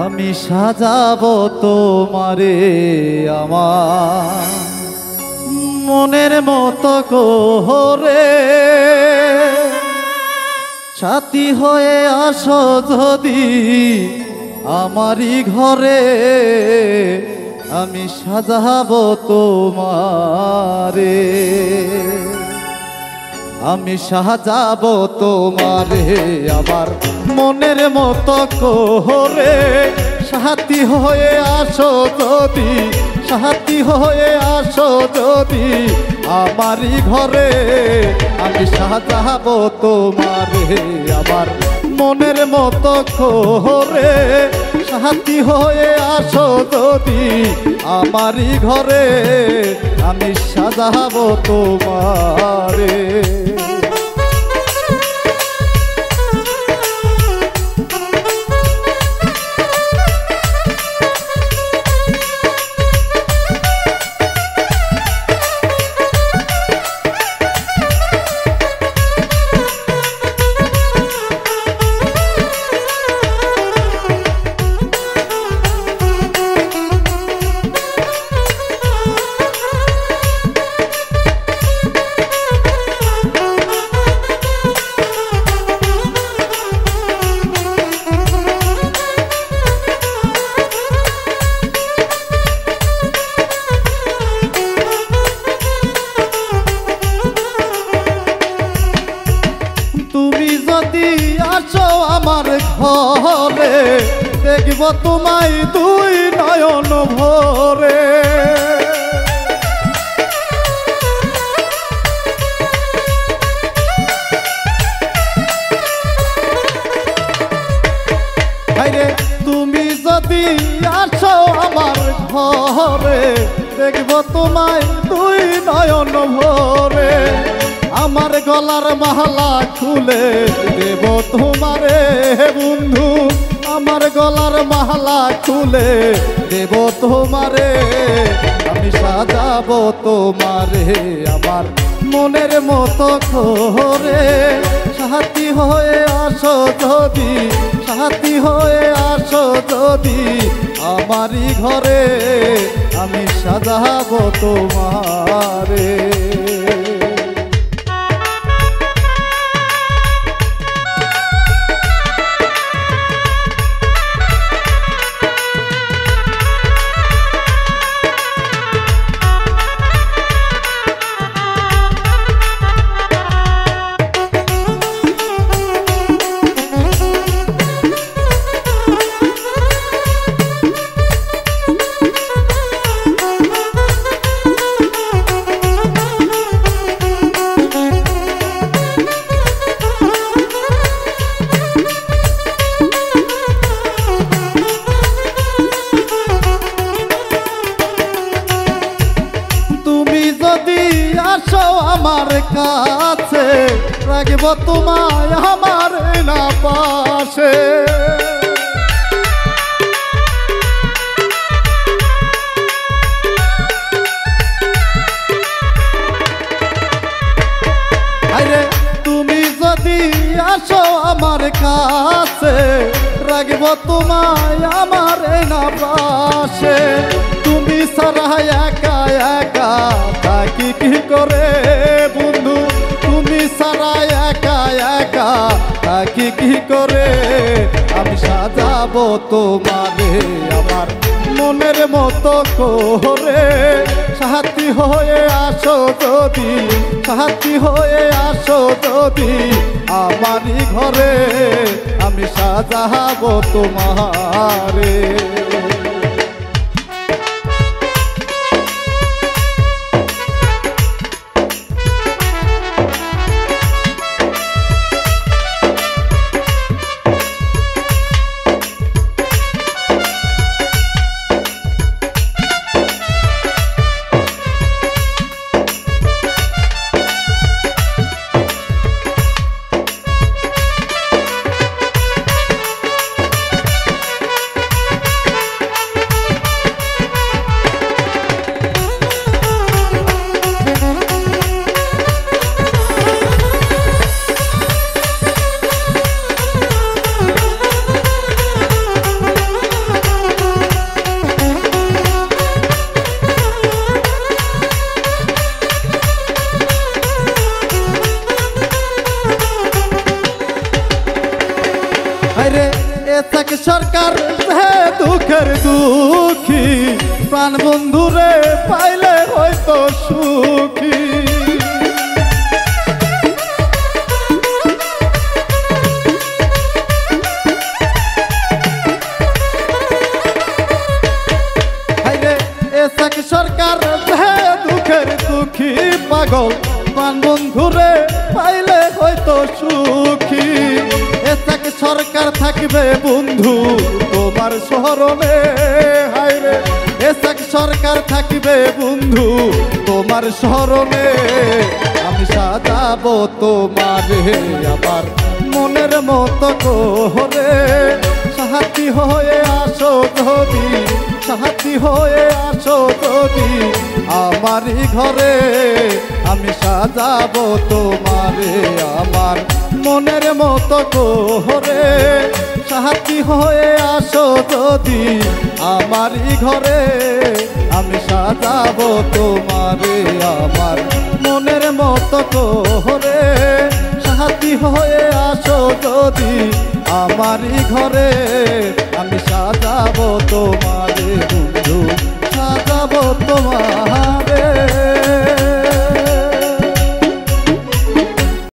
আমি সাজাবো তোমারে আমার মনের মতো করে, সাথী হয়ে আসো যদি আমারই ঘরে। আমি সাজাবো তোমারে, আমি সাজাবো তোমারে আমার মনের মতো করে, সাথী হয়ে আসো যদি, সাথী হয়ে আসো যদি আমারই ঘরে। আমি সাজাবো তোমারে আমার মনের মতো করে, সাথী হয়ে আসো যদি আমারই ঘরে। আমি সাজাবো তোমারে। আসো আমার ঘরে, দেখব তোমায় দুই নয়ন ভরে। তুমি যদি আসো আমার ঘরে, দেখব তোমায় দুই নয়ন ভরে। আমার গলার মালা খুলে দেব তোমারে বন্ধু, আমার গলার মালা খুলে দেব তোমারে। আমি সাজাবো তোমারে আমার মনের মতো করে, সাথী হয়ে আসো যদি, সাথী হয়ে আসো যদি আমারই ঘরে। আমি সাজাবো তোমারে। আসো আমার কাছে, রাখব তোমায় আমার না পাশে। আরে তুমি যদি আসো আমার কাছে, রাখব তোমায় আমার না পাশে। তুমি সারা একা একা থাকি কি করে বন্ধু, তুমি সারা একা একা থাকি কি করে। আমি সাজাবো তোমারে আমার মনের মতো করে, সাথী হয়ে আসো যদি, সাথী হয়ে আসো যদি আমারই ঘরে। আমি সাজাবো তোমারে। আরে এসাক সরকার হে দুঃখের দুঃখী প্রাণ বন্ধুরে পাইলে হয়তো সুখী এসাক সরকার হে দুঃখের দুঃখী পাগল প্রাণ বন্ধুরে পাইলে হয়তো সুখী এসাক সরকার থাকবে বন্ধু তোমার স্মরণে হায়রে এসাক সরকার থাকবে বন্ধু তোমার স্মরণে আমি সাজাবো তোমারে আমার মনের মতো করে সাথী হয়ে আসো যদি সাথী হয়ে আসো যদি আমারই ঘরে আমি সাজাবো তোমারে আমার মনের মতো করে সাথী হয়ে আসো যদি আমারই ঘরে আমি সাজাবো তোমারে আমার মনের মতো করে সাথী হয়ে আসো যদি আমারই ঘরে আমি সাজাবো তোমারে বন্ধু সাজাবো তোমার